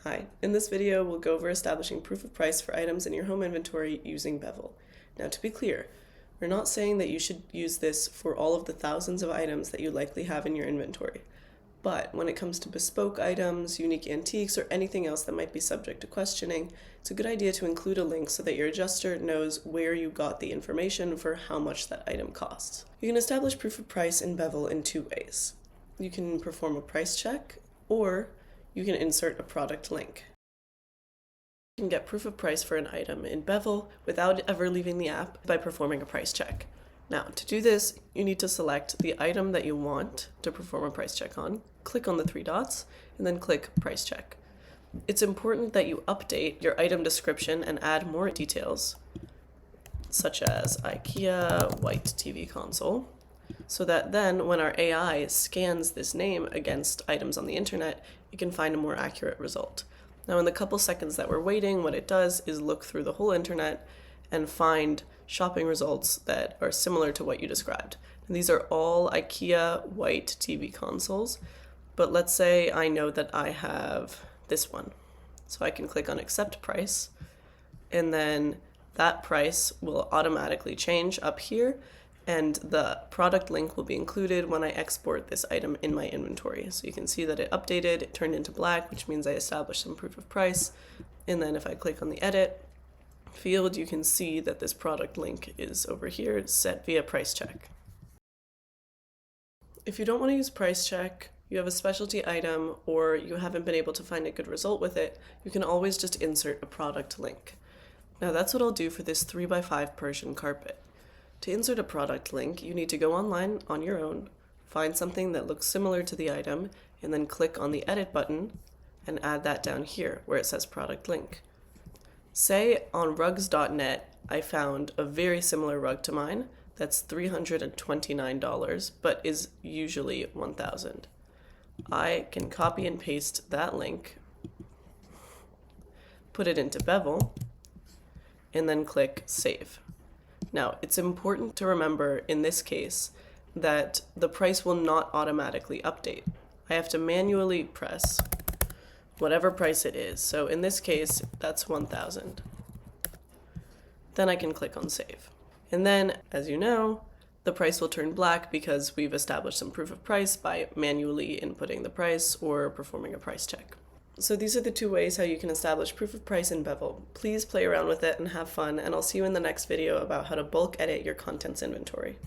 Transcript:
Hi, in this video we'll go over establishing proof of price for items in your home inventory using Bevel. Now to be clear, we're not saying that you should use this for all of the thousands of items that you likely have in your inventory. But when it comes to bespoke items, unique antiques, or anything else that might be subject to questioning, it's a good idea to include a link so that your adjuster knows where you got the information for how much that item costs. You can establish proof of price in Bevel in two ways. You can perform a price check, or you can insert a product link. You can get proof of price for an item in Bevel without ever leaving the app by performing a price check. Now, to do this, you need to select the item that you want to perform a price check on, click on the three dots, and then click Price Check. It's important that you update your item description and add more details, such as IKEA white TV console, so that then when our AI scans this name against items on the internet, it can find a more accurate result. Now, in the couple seconds that we're waiting, what it does is look through the whole internet and find shopping results that are similar to what you described. And these are all IKEA white TV consoles, but let's say I know that I have this one. So I can click on Accept Price, and then that price will automatically change up here, and the product link will be included when I export this item in my inventory. So you can see that it updated, it turned into black, which means I established some proof of price. And then if I click on the edit field, you can see that this product link is over here. It's set via price check. If you don't want to use price check, you have a specialty item, or you haven't been able to find a good result with it, you can always just insert a product link. Now that's what I'll do for this 3x5 Persian carpet. To insert a product link, you need to go online on your own, find something that looks similar to the item, and then click on the edit button and add that down here where it says product link. Say on rugs.net, I found a very similar rug to mine that's $329, but is usually $1,000. I can copy and paste that link, put it into Bevel, and then click Save. Now, it's important to remember in this case that the price will not automatically update. I have to manually press whatever price it is. So in this case, that's $1,000. Then I can click on Save. And then, as you know, the price will turn black because we've established some proof of price by manually inputting the price or performing a price check. So these are the two ways how you can establish proof of price in Bevel. Please play around with it and have fun, and I'll see you in the next video about how to bulk edit your contents inventory.